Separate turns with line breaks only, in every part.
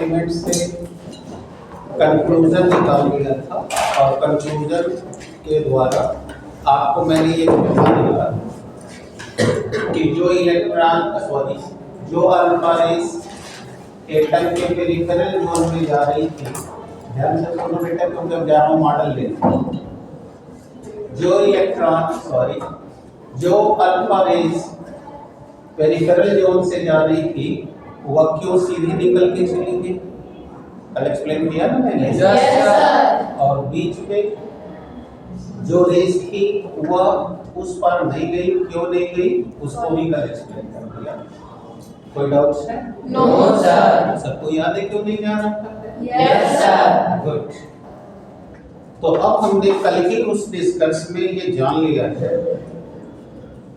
Experiment से conclusion निकाल लिया था और कंक्लूजन के द्वारा आपको मैंने ये बता दिया कि जो अल्फा रेस एटम के पेरिफेरल जोन में जा रही थी, ध्यान से सुनो बेटा क्योंकि हम जा रहा हूँ मॉडल लेने। जो अल्फा रेस पेरिफेरल जोन से जा रही थी वह क्यों सीधी निकल के चली गई? कल एक्सप्लेन किया ना मैंने। और बीच में जो रेस थी वह उस पार नहीं गई, क्यों नहीं गई उसको भी कल एक्सप्लेन कर दिया। कोई डाउट्स है?
No sir.
सबको याद है क्यों नहीं जा रहा था?
Yes sir.
गुड। तो अब हमने कल के उस डिस्कस में ये जान लिया है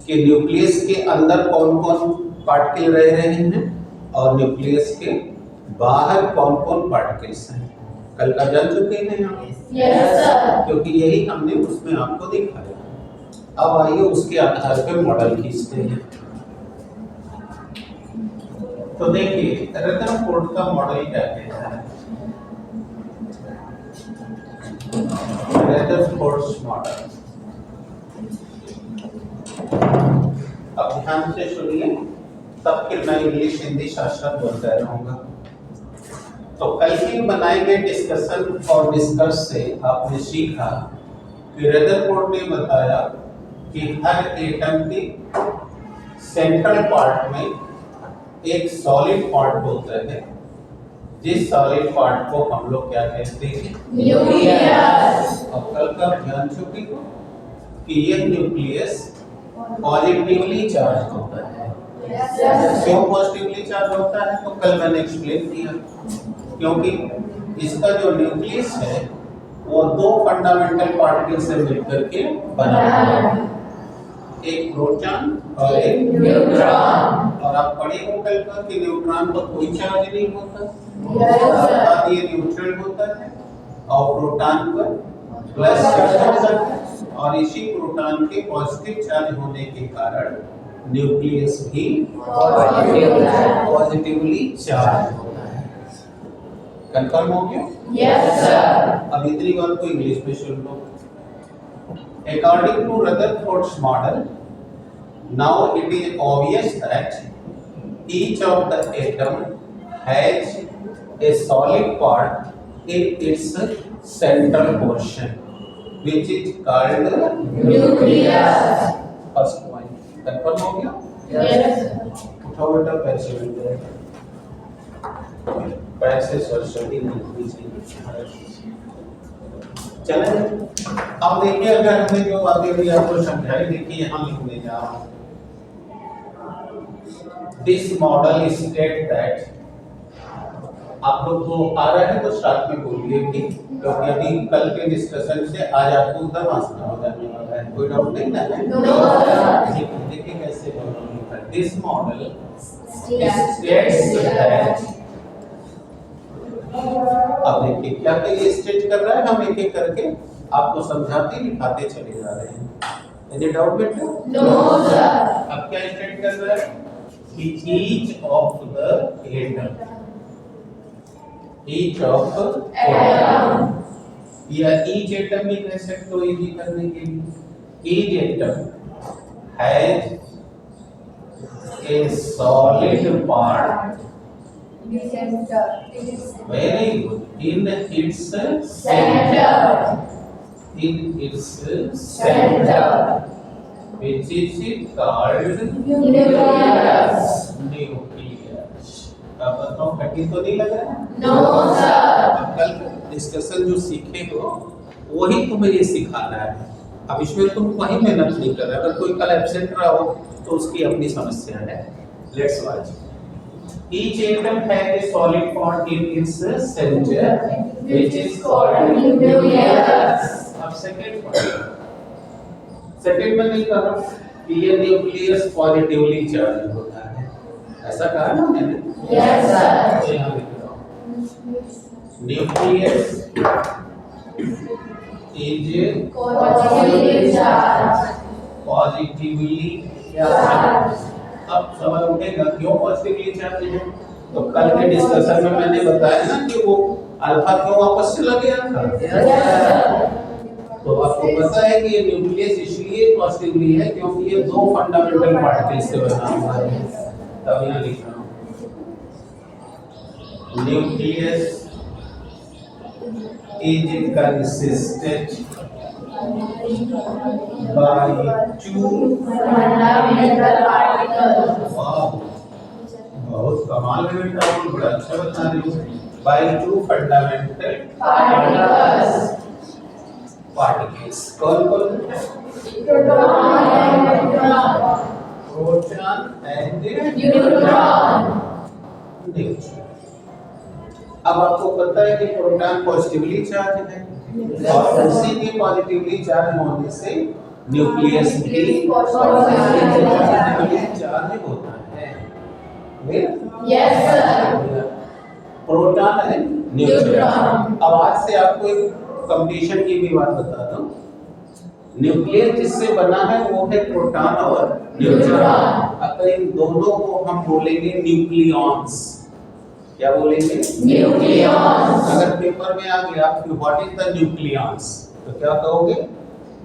कि न्यूक्लियस के अंदर कौन कौन पार्टिकल रह रहे हैं और न्यूक्लियस के बाहर कौन कौन पार्टिकल्स हैं। कल का जान चुके हैं आप?
Yes sir.
क्योंकि यही हमने उसमें आपको दिखाया। अब आइए उसके आधार पर मॉडल खींचते हैं। तो देखिए रदरफोर्ड का मॉडल क्या कहता है। रदरफोर्ड्स मॉडल, अब ध्यान से सुनिए, तब फिर मैं इंग्लिश हिंदी शास्त्र बोलता रहूंगा। तो कल के बनाए गए डिस्कशन और डिस्कस से आपने सीखा कि रदरफोर्ड ने बताया कि हर एटम के सेंट्रल पार्ट में एक सॉलिड पार्ट होता है, जिस सॉलिड पार्ट को हम लोग क्या कहते हैं?
न्यूक्लियस।
अब कल का ध्यान चुकी हो कि यह न्यूक्लियस पॉजिटिवली चार्ज होता है। क्यों पॉजिटिवली चार्ज होता है? तो कल मैंने एक्सप्लेन किया, क्योंकि इसका जो न्यूक्लियस है वो दो फंडामेंटल पार्टिकल से मिलकर के बना है, एक प्रोटॉन और एक
न्यूट्रॉन।
और आप पढ़े हो कल का कि न्यूट्रॉन पर कोई चार्ज नहीं होता, ये न्यूट्रल होता है, और प्रोटॉन पर प्लस चार्ज होता है, और इसी प्रोटॉन के पॉजिटिव चार्ज होने के कारण न्यूक्लियस भी पॉजिटिवली चार्ज होता है। कंफर्म हो गया?
Yes sir.
अब इतनी बात को इंग्लिश में सुन लो। According to Rutherford's model, now it is obvious that each of the atom has a solid part in its central portion, which is called
nucleus.
first point. Confirm हो गया?
Yes.
उठाओ बेटा पैर से मिल जाए, पैर से सरस्वती नहीं चले। अब देखिए अगर हमने जो बातें भी आपको समझाई, देखिए यहाँ लिखने जा रहा हूँ। दिस मॉडल स्टेट दैट, आप लोग को आ रहा है तो साथ में बोलिए कि, क्योंकि अभी कल के डिस्कशन से आज आपको एकदम आसान हो जाने वाला है। कोई डाउट नहीं ना है?
No sir.
देखिए कैसे बोलूँगा। दिस मॉडल स्टेट्स दैट, अब देखिए क्या ये स्टेट कर रहा है, हम एक एक करके आपको समझाते दिखाते चले जा रहे हैं। एनी डाउट बेटा?
No sir.
अब क्या स्टेट कर रहा है कि ईच ऑफ एटम, या ईच एटम भी कह सकते हो इजी करने के लिए। Each atom has a solid part, very good, in its
centre.
which is called
nucleus.
nucleus। अब बताओ कठिन तो नहीं लग रहा है?
No sir.
अब कल डिस्कशन जो सीखे हो वही तुम्हें ये सिखाना है। अब इसमें तुम कहीं मेहनत नहीं कर रहे। अगर कोई कल एब्सेंट रहा हो तो उसकी अपनी समस्या है। Let's watch. Each atom has a solid part in its center, which is called
nucleus.
अब सेकंड पॉइंट, सेकंड में नहीं कहा कि ये न्यूक्लियस पॉजिटिवली चार्ज होता है, ऐसा कहा ना मैंने?
Yes sir.
तो यहाँ लिख रहा हूँ nucleus is
positively charge.
Positively charge. अब सवाल उठेगा क्यों पॉजिटिवली चार्ज है? तो कल के डिस्कशन में मैंने बताया ना कि वो अल्फा क्यों वापस चला गया था। तो आपको पता है कि ये न्यूक्लियस इसलिए पॉजिटिवली है क्योंकि ये दो फंडामेंटल पार्टिकल से बना हुआ है। तब यहाँ लिख रहा हूँ nucleus is consisted by two
fundamental particles.
बहुत कमाल है बेटा, बड़ा अच्छा बता रही हो। by two fundamental particles कौन कौन? Proton and neutron. अब आपको पता है कि प्रोटॉन पॉजिटिवली चार्ज है और उसी के पॉजिटिवली चार्ज होने से न्यूक्लियस भी पॉजिटिवली चार्ज होता है।
Yes sir.
प्रोटॉन है न्यूट्रॉन। अब आज से आपको एक कंपटीशन की भी बात बताता हूँ। न्यूक्लियस जिससे बना है वो है प्रोटॉन और न्यूट्रॉन। अगर इन दोनों को हम बोलेंगे न्यूक्लियॉन्स। क्या बोलेंगे? न्यूक्लियॉन्स। अगर पेपर में आ गया कि व्हाट इज द न्यूक्लियॉन्स तो क्या कहोगे?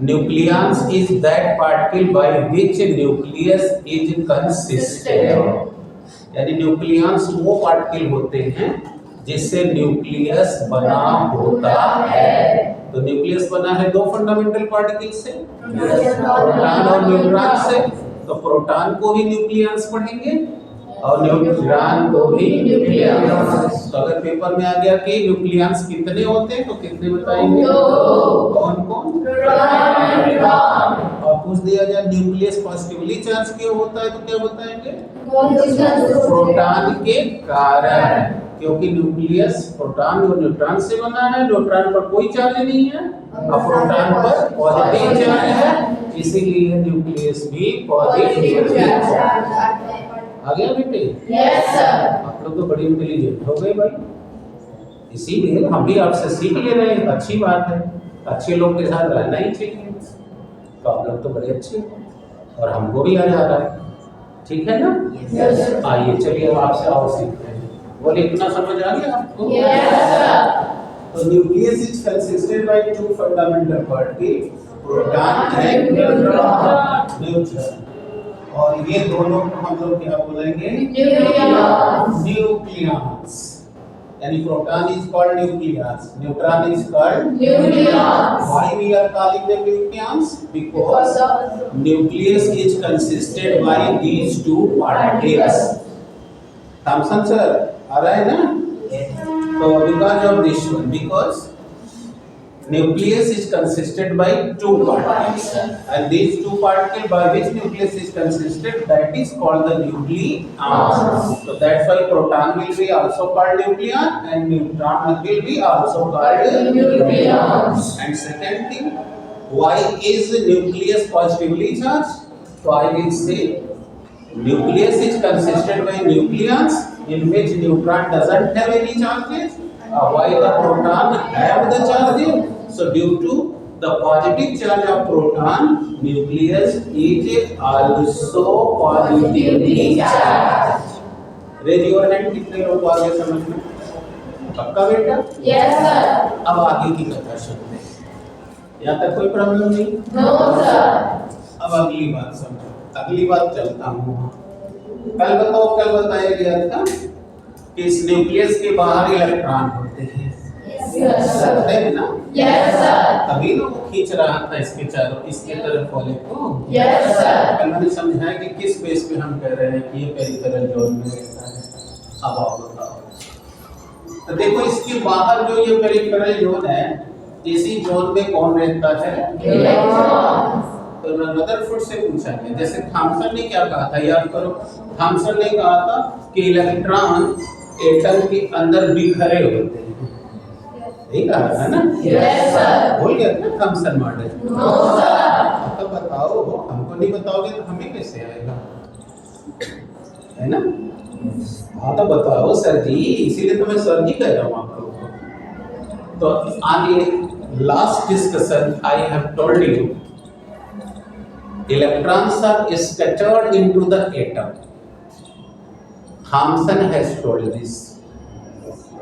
Nucleons is that particle by which nucleus is consistent. यानी न्यूक्लियॉन्स वो पार्टिकल होते हैं जिससे न्यूक्लियस बना होता है। तो न्यूक्लियस बना है दो फंडामेंटल पार्टिकल से, प्रोटॉन और न्यूट्रॉन से। तो प्रोटॉन को भी न्यूक्लियॉन्स पढ़ेंगे और न्यूट्रॉन को भी न्यूक्लियॉन्स। तो अगर पेपर में आ गया कि न्यूक्लियॉन्स कितने होते हैं तो कितने बताएंगे? कौन कौन? और पूछ दिया जाए न्यूक्लियस पॉजिटिवली चार्ज क्यों होता है तो क्या बताएंगे? प्रोटॉन के कारण, क्योंकि न्यूक्लियस प्रोटॉन और न्यूट्रॉन से बना है। न्यूट्रॉन पर कोई चार्ज नहीं है और प्रोटॉन पर पॉजिटिव चार्ज है, इसीलिए न्यूक्लियस भी पॉजिटिव चार्ज। आ गया बेटे? Yes sir. आप लोग तो बड़ी इंटेलिजेंट हो गए भाई, इसीलिए हम भी आपसे सीख ले रहे हैं। अच्छी बात है, अच्छे लोग के साथ रहना ही चाहिए। तो आप लोग तो बड़े अच्छे और हमको भी आ जा रहा है, ठीक है ना? यस। आइए चलिए अब आपसे और सीखते हैं। बोले इतना समझ आ गया आपको? Yes sir. तो nucleus is consisted by two fundamental particle, proton and neutron. और ये दोनों को हम लोग क्या बोलेंगे? न्यूक्लियॉन्स। यानी proton is called nucleus, neutron is called nucleus. Why we are calling them nucleons? Because nucleus is consisted by these two particles. Thomson sir आ रहा है ना? तो because of this one, because nucleus is consisted by two particles, and these two particles by which nucleus is consisted, that is called the nucleons. So that's why proton will be also called nucleon and neutron will be also called nucleons. And second thing, why is the nucleus positively charged? So I will say nucleus is consisted by nucleons in which neutron doesn't have any charges. Why the proton have the charges? So due to the positive charge of proton, nucleus is also positively charged. Raise your hand कितने लोग आगे समझ में? पक्का बेटा? Yes sir. अब आगे की कथा सुनते हैं। यहाँ तक कोई प्रॉब्लम नहीं? No sir. अब अगली बात समझो। अगली बात चलता हूँ। कल बताया गया था कि इस न्यूक्लियस के बाहर इलेक्ट्रॉन होते हैं। Yes sir. है ना? Yes sir. तभी तो वो खींच रहा था इसके चारों, इसके तरफ वाले को। Yes sir. कल मैंने समझाया कि किस बेस पे हम कह रहे हैं कि ये पेरिफेरल जोन में रहता है। अब आप बताओ। तो देखो इसके बाहर जो ये पेरिफेरल जोन है, इसी जोन में कौन रहता है? इलेक्ट्रॉन। तो रदरफोर्ड से पूछा गया, जैसे थॉमसन ने क्या कहा था, याद करो। थॉमसन ने कहा था कि इलेक्ट्रॉन एटम के अंदर बिखरे होते हैं। यही कहा था ना? Yes sir. भूल गया ना थॉमसन मॉडल? No sir. तो बताओ, हमको नहीं बताओगे तो हमें कैसे आएगा, है ना? हाँ तो बताओ सर जी, इसीलिए तो मैं सर जी कह रहा हूँ आप लोगों को। तो आगे last discussion I have told you electrons are scattered into the atom. Thomson has told this,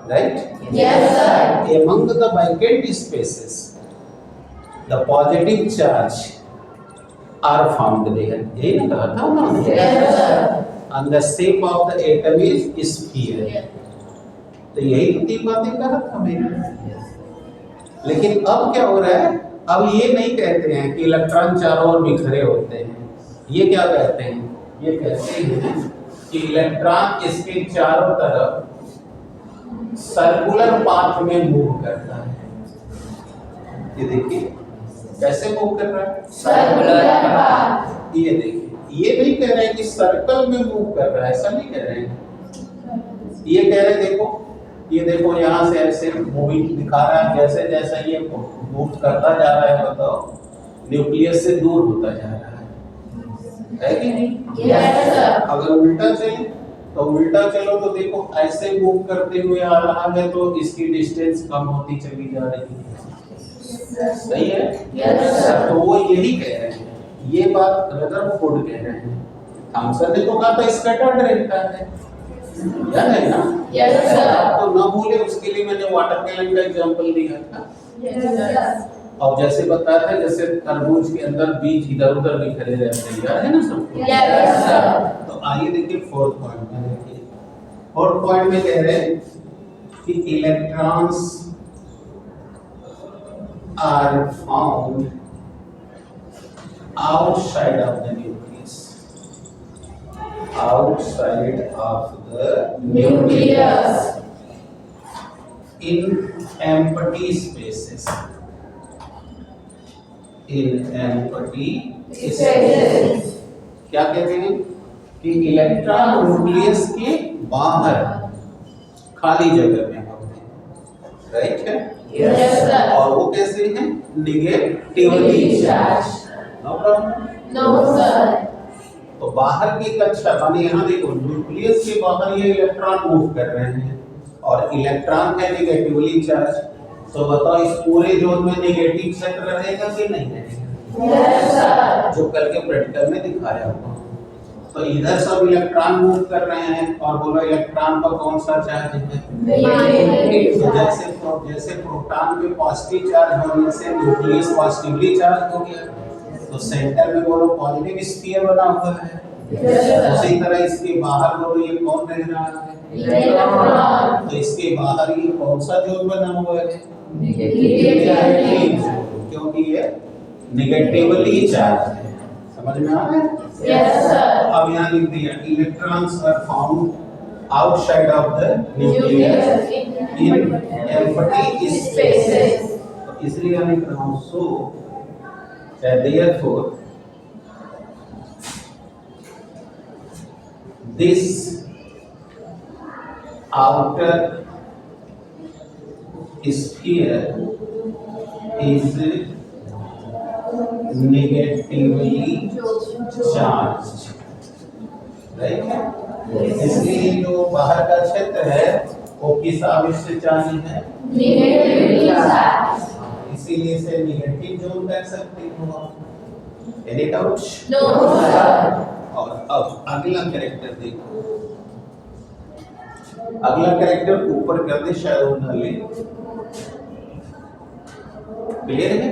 right?
Yes, sir.
Among the vacant spaces, the positive charge are found there. यही ना कहा था उन्होंने?
Yes, sir.
And the shape of the atom is sphere. तो यही तो तीन बातें कहा था मैंने। लेकिन अब क्या हो रहा है? अब ये नहीं कहते हैं कि इलेक्ट्रॉन चारों ओर बिखरे होते हैं। ये क्या कहते हैं? ये कहते हैं कि इलेक्ट्रॉन इसके चारों तरफ सर्कुलर पाथ में मूव करता है। ये देखिए कैसे मूव कर रहा है?
Circular path.
ये देखिए, ये नहीं कह रहे हैं कि सर्कल में मूव कर रहा है, ऐसा नहीं कह रहे हैं। ये कह रहे हैं देखो, ये देखो यहाँ से ऐसे मूविंग दिखा रहा है, जैसे जैसे ये मूव करता जा रहा है, बताओ न्यूक्लियस से दूर होता जा रहा है कि नहीं?
Yes, sir.
अगर उल्टा चले तो उल्टा चलो तो देखो ऐसे मूव करते हुए आ रहा है तो इसकी डिस्टेंस कम होती चली जा रही है। सही है?
Yes, sir.
तो वो यही कह रहे हैं, ये बात रदरफोर्ड कह रहे हैं। थॉमसन ने तो कहा था स्कैटर्ड रहता है, याद है ना?
Yes, sir.
तो न भूले, उसके लिए मैंने वाटर मेलन का एग्जांपल दिया था।
Yes, sir.
और जैसे बताया था, जैसे तरबूज के अंदर बीज इधर उधर बिखरे रहते हैं, याद है ना सबको?
Yes, sir.
तो आइए देखिए फोर्थ पॉइंट में। देखिए फोर्थ पॉइंट में कह रहे हैं कि electrons are found outside of the nucleus, outside of the
Nucleus.
in empty spaces, in empty
Spaces.
क्या कहते हैं कि इलेक्ट्रॉन न्यूक्लियस के बाहर खाली जगह में होते हैं, राइट है?
Yes, sir.
और वो कैसे हैं? Negatively charge. No problem.
No, sir.
तो बाहर की कक्षा माने यहाँ देखो, न्यूक्लियस के बाहर ये इलेक्ट्रॉन मूव कर रहे हैं और इलेक्ट्रॉन है निगेटिवली चार्ज। तो बताओ इस पूरे जोन में नेगेटिव क्षेत्र रहेगा कि नहीं रहेगा?
Yes, sir.
जो कल के प्रैक्टिकल में दिखाया आपको। तो इधर सब इलेक्ट्रॉन मूव कर रहे हैं और बोलो इलेक्ट्रॉन पर कौन सा चार्ज है?
Negative
तो जैसे प्रोटॉन पे पॉजिटिव चार्ज होने से न्यूक्लियस पॉजिटिवली चार्ज हो गया, तो सेंटर में बोलो पॉजिटिव स्फीयर बना हुआ है। उसी तरह इसके बाहर बोलो ये कौन रह रहा है?
Electron.
तो इसके बाहर ये कौन सा जोन बना हुआ है?
Negative.
क्योंकि ये निगेटिवली चार्ज है। समझ में आ रहा है?
Yes, sir.
अब यहाँ लिख दिया electrons are found outside of the nucleus in empty spaces. इसलिए मैं लिख रहा हूँ सो therefore this outer sphere is negatively charged, right? इसलिए जो बाहर का क्षेत्र है वो किस आवेश से चार्ज है?
Negatively charged.
इसीलिए इसे निगेटिव जोन कह सकते हो आप। Any doubt?
No, sir.
और अब अगला कैरेक्टर देखो, अगला कैरेक्टर ऊपर कर दे, शायद वो ना ले। क्लियर है?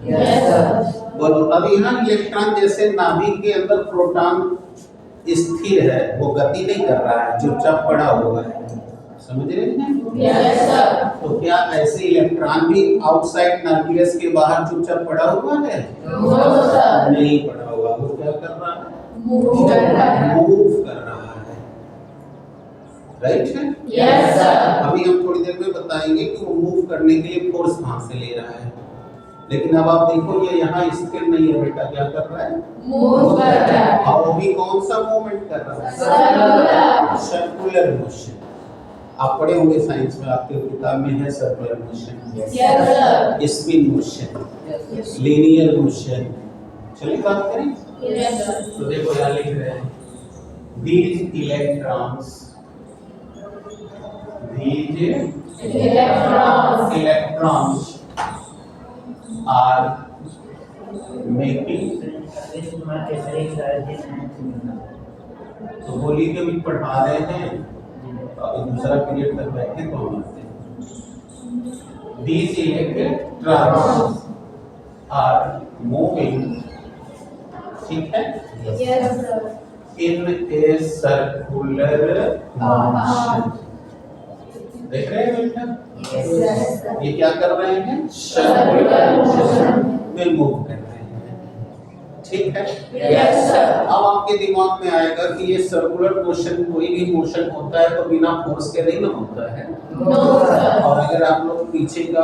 Yes, sir.
बोलो अब यहाँ इलेक्ट्रॉन जैसे नाभिक के अंदर प्रोटॉन स्थिर है, वो गति नहीं कर रहा है, चुपचाप पड़ा हुआ है। समझ रहे हैं?
Yes, sir.
तो क्या ऐसे इलेक्ट्रॉन भी आउटसाइड न्यूक्लियस के बाहर चुपचाप पड़ा हुआ है?
No, sir.
नहीं पड़ा हुआ, वो क्या कर रहा है?
Move कर रहा है.
मूव कर रहा है, राइट है?
Yes, sir.
अभी हम थोड़ी देर में बताएंगे कि वो मूव करने के लिए फोर्स कहाँ से ले रहा है। लेकिन अब आप देखो ये यहाँ स्थिर नहीं है बेटा, क्या कर रहा है?
Move कर रहा है.
और वो भी कौन सा मूवमेंट कर रहा है?
Circular.
Circular motion. आप पढ़े होंगे साइंस में, आपके किताब में है circular motion,
Yes, sir.
Spin motion, linear motion. चलिए बात करें।
Yes, sir.
तो देखो यहाँ लिख रहे हैं these electrons are making तो बोली कि अभी पढ़ा रहे हैं, अभी दूसरा पीरियड तक बैठे तो हम आते हैं। These electrons are moving, ठीक है,
Yes, sir.
in a circular motion। देख रहे हैं बेटा,
Yes, sir.
ये क्या कर रहे हैं? सर्कुलर मोशन में मूव कर रहे हैं, ठीक है।
Yes, sir.
अब आपके दिमाग में आएगा कि ये सर्कुलर मोशन, कोई भी मोशन होता है तो बिना फोर्स के नहीं ना होता है।
No, sir.
और अगर आप लोग पीछे का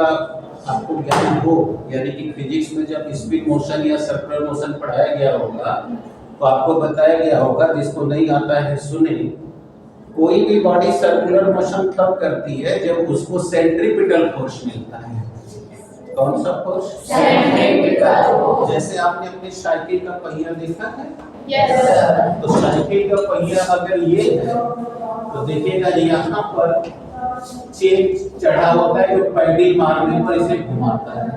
आपको ज्ञान हो, यानी कि फिजिक्स में जब स्पीड मोशन या सर्कुलर मोशन पढ़ाया गया होगा तो आपको बताया गया होगा, जिसको नहीं आता है सुने, कोई भी बॉडी सर्कुलर मोशन तब करती है जब उसको सेंट्रीपिटल फोर्स मिलता है। कौन सा फोर्स?
Centripetal force.
जैसे आपने अपनी साइकिल का पहिया देखा है,
Yes, sir.
तो साइकिल का पहिया अगर ये है तो देखिएगा यहाँ पर चेन चढ़ा होता है जो पैडल मारने पर इसे घुमाता है।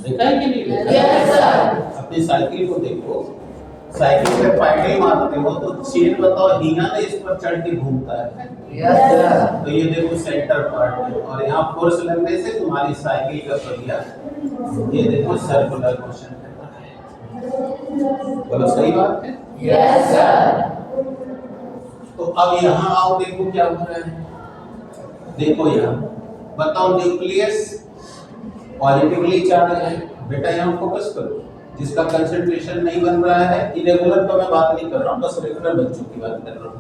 देखा है कि नहीं?
Yes, sir.
अपनी साइकिल को देखो, साइकिल पे पैडल मारते हो तो चेन बताओ हिंगा ने इस पर चढ़ के घूमता है।
Yes, sir.
तो ये देखो सेंटर पार्ट है, और यहाँ फोर्स लगने से तुम्हारी साइकिल का पहिया ये देखो सर्कुलर मोशन कर रहा है। बोलो सही बात है?
Yes, sir.
तो अब यहाँ आओ, देखो क्या हो रहा है। देखो यहाँ बताओ, न्यूक्लियस पॉजिटिवली चार्ज है बेटा, यहाँ फोकस करो। जिसका कंसंट्रेशन नहीं बन रहा है, इरेगुलर तो मैं बात नहीं कर रहा हूँ, बस रेगुलर बच्चों की बात कर रहा हूँ।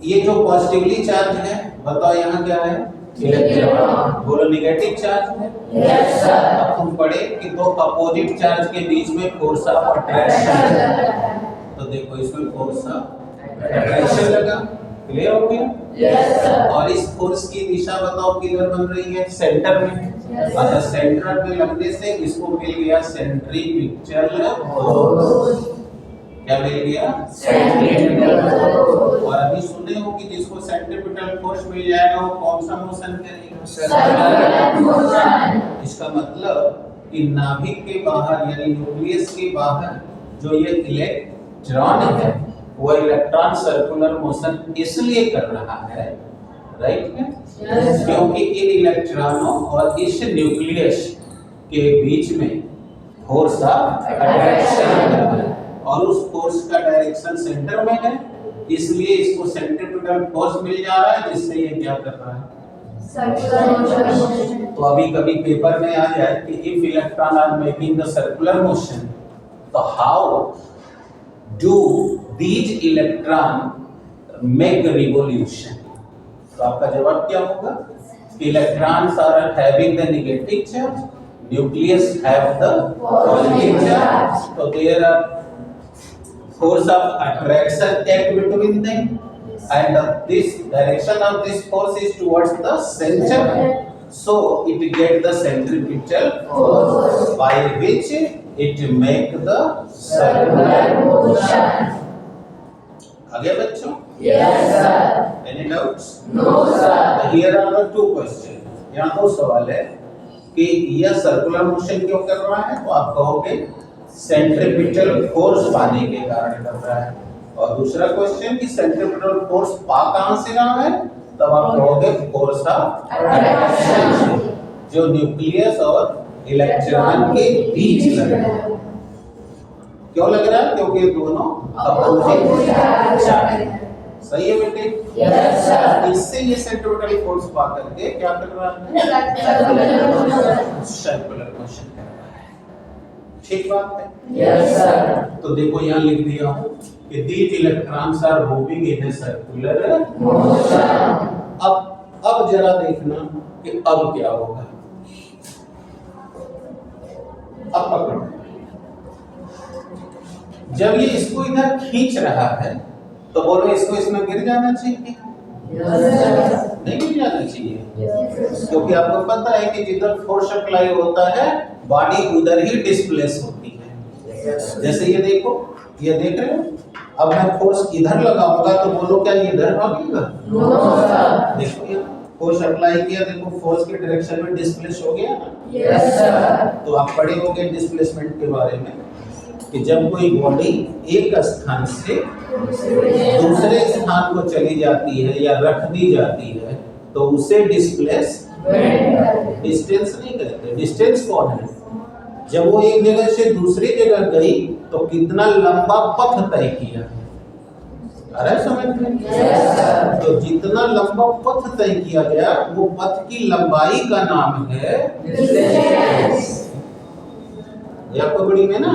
ये जो पॉजिटिवली चार्ज है बताओ यहाँ क्या है? इलेक्ट्रॉन। बोलो नेगेटिव चार्ज है।
Yes, sir.
अब तुम पढ़े कि दो अपोजिट चार्ज के बीच में फोर्स ऑफ अट्रैक्शन है, तो देखो इसमें फोर्स ऑफ अट्रैक्शन लगा। क्लियर हो गया?
Yes, sir.
और इस फोर्स की दिशा बताओ किधर बन रही है? सेंटर में। अगर सेंटर में लगने से इसको मिल गया सेंट्रीपिटल फोर्स। क्या मिल गया?
Centripetal force.
और अभी सुने हो कि जिसको सेंट्रीपिटल फोर्स मिल जाएगा वो कौन सा मोशन करेगा?
Circular motion.
इसका मतलब कि नाभिक के बाहर यानी न्यूक्लियस के बाहर जो ये इलेक्ट्रॉन है वो इलेक्ट्रॉन सर्कुलर मोशन इसलिए कर रहा है, राइट है?
Yes, sir.
क्योंकि इन इलेक्ट्रॉनों और इस न्यूक्लियस के बीच में फोर्स ऑफ अट्रैक्शन है, और उस फोर्स का डायरेक्शन सेंटर में है, इसलिए इसको सेंट्रीपिटल फोर्स मिल जा रहा है, जिससे ये क्या कर रहा है?
Circular motion.
तो अभी कभी पेपर में आ जाए कि if electron are making the circular motion, तो how do these electron make revolution? तो आपका जवाब क्या होगा? Electrons are having the negative charge, nucleus have the positive charge, तो there are force of attraction act between them, and this direction of this force is towards the center, so it get the centripetal force by which it make the circular motion. आगे बच्चों?
Yes, sir.
Any doubts?
No, sir.
Here are the two questions. यहाँ दो सवाल है कि यह circular motion क्यों कर रहा है, तो आप कहोगे सेंट्रीपिटल फोर्स पाने के कारण कर रहा है, और दूसरा क्वेश्चन कि सेंट्रीपिटल फोर्स पा कहां से रहा है, तब आप कहोगे फोर्स ऑफ अट्रैक्शन जो न्यूक्लियस और इलेक्ट्रॉन के बीच लग रहा है। क्यों लग रहा है? क्योंकि दोनों अपोजिट चार्ज है। सही है बेटे?
Yes, sir.
इससे ये सेंट्रीपिटल फोर्स पा करके क्या कर रहा है? सर्कुलर मोशन कर रहा है। ठीक बात है?
Yes, sir.
तो देखो यहाँ लिख दिया हूँ कि these electrons are moving in a circular
Motion.
अब जरा देखना कि अब क्या होगा। अब पकड़ो, जब ये इसको इधर खींच रहा है तो बोलो इसको इसमें गिर जाना चाहिए?
Yes, sir.
नहीं गिर जाना चाहिए,
Yes, sir.
क्योंकि आपको पता है कि जिधर फोर्स अप्लाई होता है बॉडी उधर ही डिस्प्लेस होती है। जैसे ये देखो, ये देख रहे हो, अब मैं फोर्स इधर लगाऊंगा तो बोलो क्या ये इधर भागेगा?
No, sir.
देखो ये फोर्स अप्लाई किया, देखो फोर्स के डायरेक्शन में डिस्प्लेस हो गया ना।
Yes, sir.
तो आप पढ़े होंगे डिस्प्लेसमेंट के बारे में कि जब कोई बॉडी एक स्थान से दूसरे स्थान को चली जाती है या रख दी जाती है तो उसे डिस्टेंस नहीं कहते। डिस्टेंस कौन है? जब वो एक जगह से दूसरी जगह गई तो कितना लंबा पथ तय किया। अरे समझ में? तो जितना लंबा पथ तय किया गया वो पथ की लंबाई का नाम है या कोई बड़ी में ना।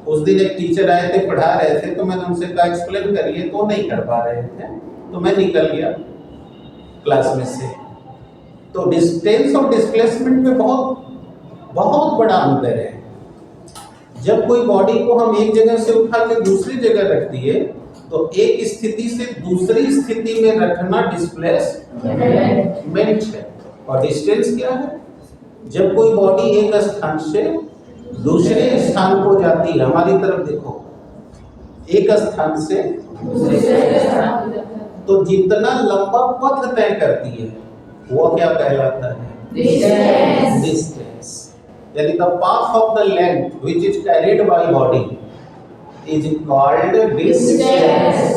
उस दिन एक टीचर आए थे, पढ़ा रहे थे, तो मैंने उनसे कहा एक्सप्लेन करिए, तो नहीं कर पा रहे थे, तो मैं निकल गया क्लास में से। तो डिस्टेंस और डिस्प्लेसमेंट में बहुत बड़ा अंतर है। जब कोई बॉडी को हम एक जगह से उठा के दूसरी जगह रख दिए तो एक स्थिति से दूसरी स्थिति में रखना डिस्प्लेसमेंट है। और डिस्टेंस क्या है? जब कोई बॉडी एक स्थान से दूसरे स्थान को जाती है, हमारी तरफ देखो, एक स्थान से तो जितना लंबा पथ तय करती है वो क्या कहलाता है? डिस्टेंस। यानी the path of the length which is carried by body is called distance.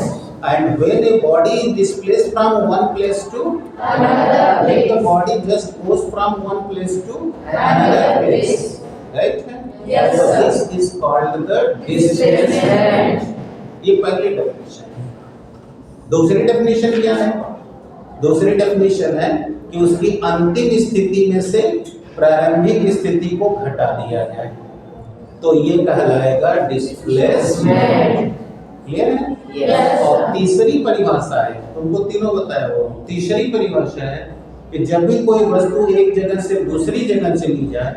And when a body is displaced from one place to another, when the body just goes from one place to another place, right?
Yes,
so
sir.
this is called the distance. ये पहली definition है। दूसरी definition क्या है? दूसरी definition है कि उसकी अंतिम स्थिति में से प्रारंभिक स्थिति को घटा दिया जाए, तो ये कहलाएगा डिस्प्लेसमेंट। क्लियर है?
Yes.
और तीसरी परिभाषा है, तुमको तीनों बताया वो। तीसरी परिभाषा है कि जब भी कोई वस्तु एक जगह से दूसरी जगह चली जाए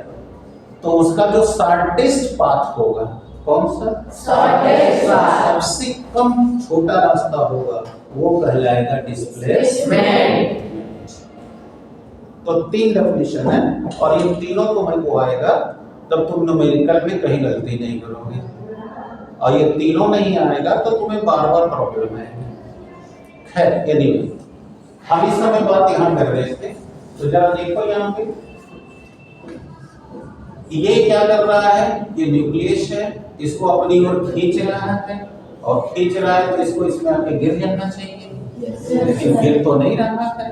तो उसका जो शॉर्टेस्ट पाथ होगा, कौन सा?
Shortest path.
सबसे कम छोटा रास्ता होगा, वो कहलाएगा डिस्प्लेसमेंट। तो तीन डेफिनेशन है और ये तीनों तुम्हें आएगा, तब तुम न्यूमेरिकल में कहीं गलती नहीं करोगे। और ये तीनों नहीं आएगा तो तुम्हें बार बार प्रॉब्लम आएगी। खैर एनीवे, हम इस समय बात यहाँ कर रहे थे, तो जरा देखो यहाँ पे ये क्या कर रहा है? ये न्यूक्लियस है, इसको अपनी ओर खींच रहा है और खींच रहा है तो इसको इसमें आके गिर जाना चाहिए, लेकिन गिर तो नहीं रहा है।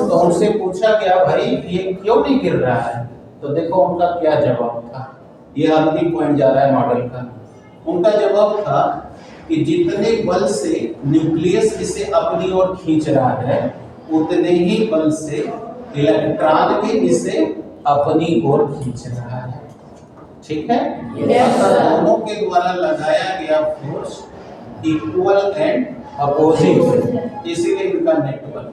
तो उनसे पूछा गया भाई ये क्यों नहीं गिर रहा है? तो देखो उनका क्या जवाब था। ये अंतिम पॉइंट जा रहा है मॉडल का। उनका जवाब था कि जितने बल से न्यूक्लियस इसे अपनी ओर खींच रहा है उतने ही बल से इलेक्ट्रॉन भी इसे अपनी ओर खींच रहा है। ठीक है? दोनों के द्वारा लगाया गया फोर्स इक्वल एंड अपोजिट, इसीलिए इनका नेटवर्क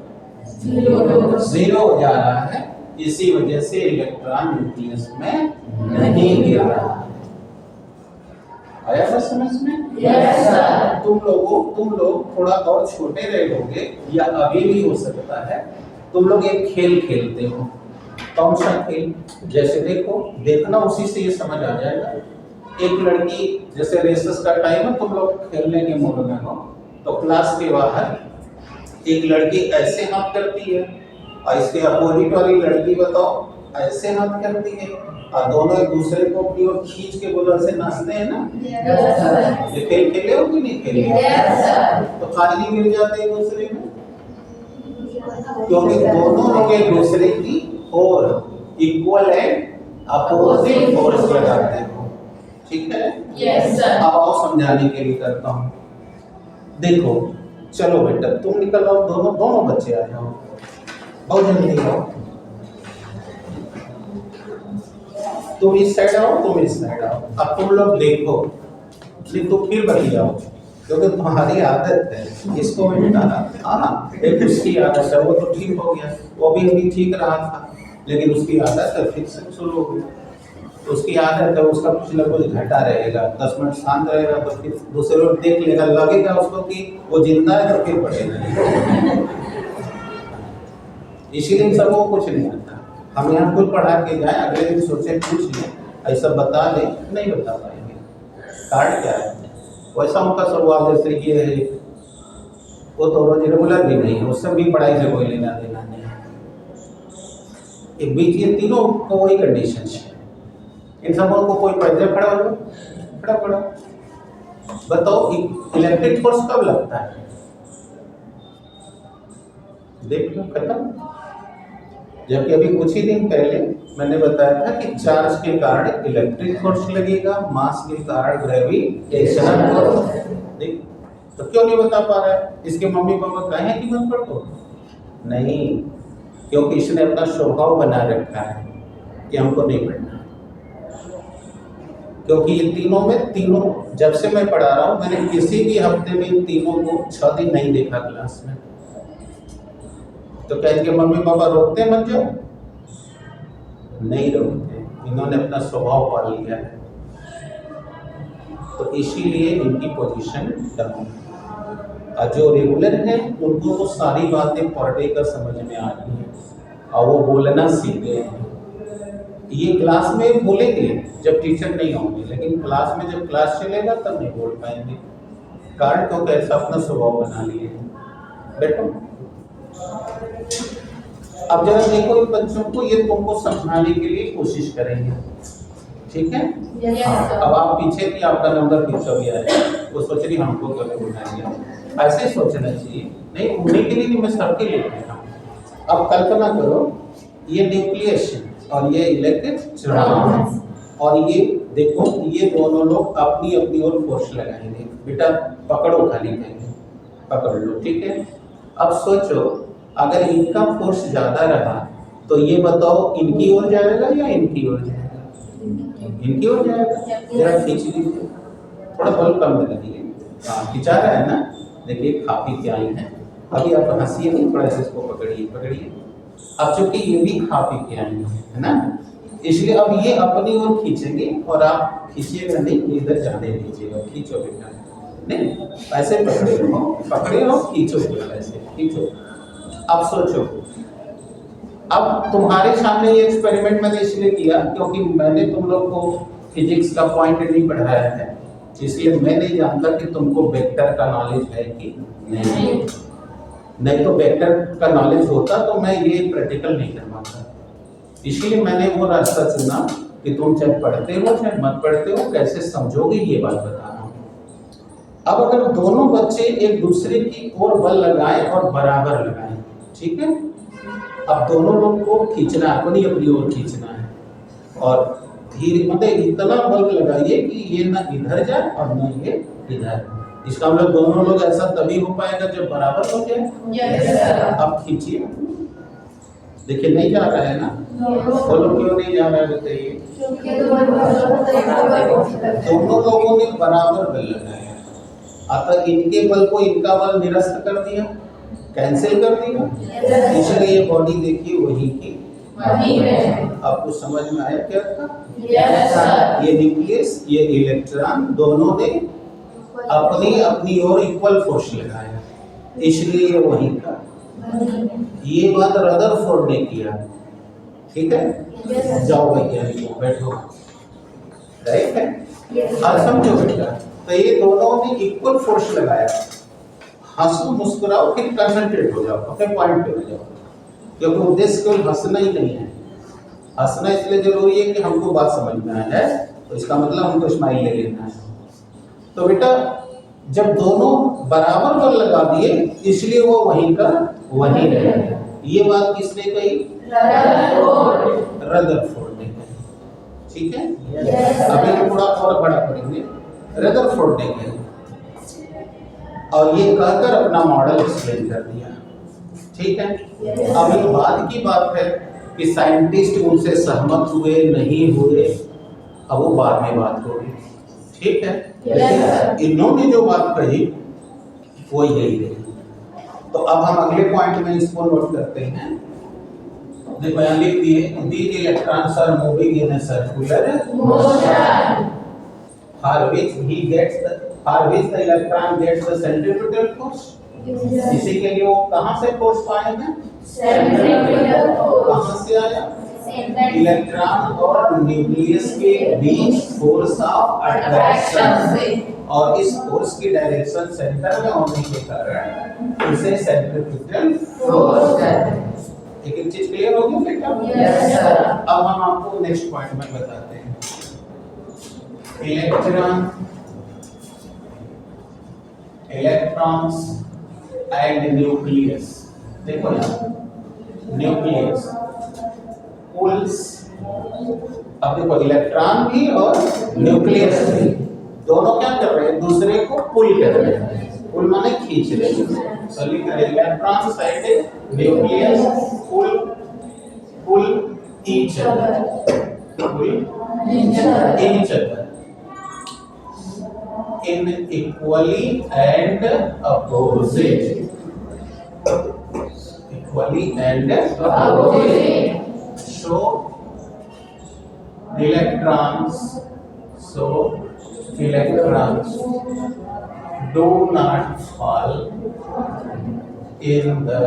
0 हो जा रहा है। इसी वजह से इलेक्ट्रॉन न्यूक्लियस में नहीं गिर रहा। आया था समझ में?
Yes, sir.
तुम लोग थोड़ा और छोटे रहे होगे या अभी भी हो सकता है, तुम लोग एक खेल खेलते हो। कौन सा खेल? जैसे देखो, देखना उसी से ये समझ आ जाएगा। एक लड़की, जैसे रेसेस का टाइम है, तुम लोग खेलने के मूड में हो, तो क्लास के बाहर एक लड़की ऐसे हाथ करती है और इसके अपोजिट वाली लड़की बताओ ऐसे हाथ करती है, और दोनों एक दूसरे को अपनी ओर खींच के बोलो ऐसे नाचते हैं ना।
Yes, sir.
ये खेल खेले हो कि नहीं खेले?
Yes, sir.
तो खाली मिल जाते हैं एक दूसरे में, क्योंकि दोनों लोग एक दूसरे की or equal and opposite force लगाते हो। ठीक है?
Yes, sir.
अब आओ समझाने के लिए करता हूँ। देखो, चलो बेटा तुम निकल आओ, दोनों बच्चे आ जाओ, बहुत जल्दी आओ। तुम इस साइड आओ, तुम इस साइड आओ। अब तुम लोग देखो, नहीं तो फिर बतियाओ, क्योंकि तुम्हारी आदत है इसको मैं मिटाना। हाँ, एक उसकी आदत है, वो तो ठीक हो गया, वो भी अभी ठीक रहा था, लेकिन उसकी आदत है फिर से शुरू हो गई। उसकी आदत है, उसका कुछ ना कुछ घटा रहेगा, 10 मिनट शांत रहेगा तो फिर दूसरे लोग देख लेगा, लगेगा उसको कि वो जिंदा है, तो फिर पड़ेगा। इसीलिए सबको कुछ नहीं आता। हम यहाँ कुछ पढ़ा के जाए, अगले दिन सोचे पूछ लें, ऐसा बता दें, नहीं बता पाएंगे। कार्ड क्या है? वैसा उनका सवाल जैसे ये है, वो तो रोज रेगुलर भी नहीं है, उससे भी पढ़ाई से कोई लेना देना नहीं है। एक बीच ये तीनों को वही कंडीशन है, इन सबों को कोई पैदल खड़ा हो जाए, खड़ा। बताओ इलेक्ट्रिक फोर्स कब लगता है? देख लो, खत्म। जबकि अभी कुछ ही दिन पहले मैंने बताया था कि चार्ज के कारण इलेक्ट्रिक फोर्स लगेगा, मास के कारण ग्रेविटेशनल फोर्स। देख, तो क्यों नहीं बता पा रहा है? इसके मम्मी पापा कहे हैं कि मत पढ़ो? नहीं, क्योंकि इसने अपना स्वभाव बना रखा है कि हमको नहीं पढ़ना। क्योंकि ये तीनों जब से मैं पढ़ा रहा हूँ, मैंने किसी भी हफ्ते में इन तीनों को 6 दिन नहीं देखा क्लास में। तो क्या इनके मम्मी पापा रोकते हैं मत जाओ? नहीं रोकते, इन्होंने अपना स्वभाव पाल लिया है, तो इसीलिए इनकी पोजीशन डाउन है। और जो रेगुलर है उनको तो सारी बातें पर डे का समझ में आ रही है और वो बोलना सीख गए हैं। ये क्लास में बोलेंगे जब टीचर नहीं होंगे, लेकिन क्लास में जब क्लास चलेगा तब नहीं बोल पाएंगे। कारण क्यों? कैसा अपना स्वभाव बना लिए हैं। बैठो। अब जरा देखो इन बच्चों को, ये तुमको समझाने के लिए कोशिश करेंगे, ठीक है? अब आप पीछे थी, आपका नंबर पीछे भी आया, वो सोच रही हमको क्यों उठाएंगे। ऐसे सोचना चाहिए, नहीं उन्हीं के लिए नहीं, मैं सबके लिए कह रहा हूँ। अब कल्पना करो, ये न्यूक्लियस और ये इलेक्ट्रॉन, और ये देखो, ये दोनों लोग अपनी अपनी ओर फोर्स लगाएंगे। बेटा पकड़ो, खाली कहेंगे पकड़ लो, ठीक है? अब सोचो, अगर इनका फोर्स ज्यादा रहा तो ये बताओ इनकी ओर जाएगा या इनकी ओर जाएगा? इनकी ओर जाएगा। जरा खींच लीजिए, थोड़ा बल कम लगाइए। हाँ, खिंचा रहा है ना? देखिए खा पी के आई है। अभी आप हंसिए नहीं, थोड़ा सा इसको पकड़िए। अब चूंकि ये भी खा पी के आई है ना, इसलिए अब ये अपनी ओर खींचेंगे और आप खींचिएगा नहीं, इधर जाने दीजिएगा। खींचो बेटा, नहीं ऐसे पकड़े हो, खींचो, ऐसे खींचो। अब सोचो, अब तुम्हारे सामने ये एक्सपेरिमेंट मैंने इसलिए किया क्योंकि मैंने तुम लोग को फिजिक्स का पॉइंट नहीं पढ़ाया है, इसलिए मैं नहीं जानता कि तुमको वेक्टर का नॉलेज है कि नहीं तो वेक्टर का नॉलेज होता तो मैं ये प्रैक्टिकल नहीं करवाता। इसलिए मैंने वो रास्ता चुना कि तुम चाहे पढ़ते हो चाहे मत पढ़ते हो, कैसे समझोगे ये बात बता रहा हूँ। अब अगर दोनों बच्चे एक दूसरे की ओर बल लगाएं और बराबर लगाएं, ठीक है? अब दोनों लोग को खींचना, अपनी अपनी ओर खींचना है और धीरे, मतलब इतना बल लगाइए कि ये ना इधर जाए और ना ये इधर। इसका मतलब दोनों लोग ऐसा तभी हो पाएगा जब बराबर हो जाए। अब खींचिए, देखिए नहीं जा रहा है ना? बोलो क्यों नहीं जा रहा है बताइए? दोनों लोगों ने बराबर बल लगाया, अतः इनके बल को इनका बल निरस्त कर दिया, कैंसिल कर दिया, इसलिए ये बॉडी देखिए वही की वही है। आपको समझ में आया क्या था? ये न्यूक्लियस, ये इलेक्ट्रॉन, दोनों ने अपनी अपनी ओर इक्वल फोर्स लगाया, इसलिए ये वही का। ये बात रदरफोर्ड ने किया, ठीक है? जाओ वैज्ञानिकों, बैठो, राइट है? अब समझो बेटा, तो ये दोनों ने इक्वल फोर्स लगाया। हंसो, मुस्कुराओ, फिर कंसंट्रेट हो जाओ, अपने पॉइंट पे हो जाओ, क्योंकि उद्देश्य केवल हंसना ही नहीं है। हंसना इसलिए जरूरी है कि हमको बात समझ में आया है, तो इसका मतलब हमको स्माइल ले लेना है। तो बेटा जब दोनों बराबर बल लगा दिए, इसलिए वो वहीं का वहीं रहेगा। ये बात किसने कही? रदरफोर्ड ने कही, ठीक है? अभी थोड़ा और बड़ा पढ़ेंगे। रदरफोर्ड ने कही और ये कहकर अपना मॉडल एक्सप्लेन कर दिया, ठीक है? अब एक बाद की बात है कि साइंटिस्ट उनसे सहमत हुए नहीं हुए, अब वो बाद में बात होगी, ठीक है? इन्होंने जो बात कही वो यही रही। तो अब हम अगले पॉइंट में इसको नोट करते हैं। देखो यहाँ लिख दिए, these electrons are moving in a circular motion for which the electron gets the centrifugal force। इसी के लिए वो कहाँ से फोर्स पाएंगे? Centrifugal force. कहाँ से आया? इलेक्ट्रॉन और न्यूक्लियस के बीच फोर्स ऑफ अट्रैक्शन से, और इस फोर्स की डायरेक्शन सेंटर में होने के कारण इसे सेंट्रीफ्यूगल फोर्स कहते हैं। एक एक चीज क्लियर होगी बेटा?
Yes, sir.
अब हम आपको नेक्स्ट पॉइंट में बताते हैं। Electrons and nucleus. देखो ना, न्यूक्लियस, पुल्स। अब देखो इलेक्ट्रॉन भी और न्यूक्लियस भी दोनों क्या कर रहे हैं? दूसरे को पुल कर रहे हैं। पुल माने खींच रहे हैं। तो लिख रहे हैं electron side nucleus pull each other, pull each other in equally and opposite, equally and
Opposite.
so electrons do not fall in the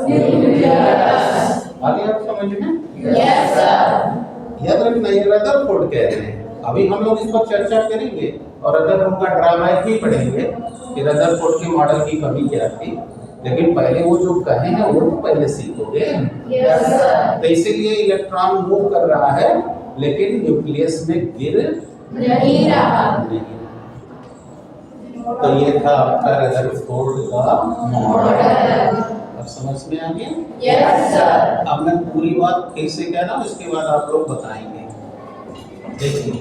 Nucleus.
आगे आप समझ में?
Yes, sir.
याद रखना, ये रदरफोर्ड कह रहे हैं। अभी हम लोग इस पर चर्चा करेंगे और रदरफोर्ड का ड्रामा भी पढ़ेंगे कि रदरफोर्ड के मॉडल की कमी क्या थी, लेकिन पहले वो जो कहे हैं वो तो पहले सीखोगे।
Yes, sir.
तो इसीलिए इलेक्ट्रॉन मूव कर रहा है लेकिन न्यूक्लियस में गिर
नहीं रहा।
नहीं। तो ये था आपका रदरफोर्ड का मॉडल। अब समझ में आ गया?
Yes, sir.
अब मैं पूरी बात फिर से कह रहा हूँ, इसके बाद आप लोग बताएंगे। देखिए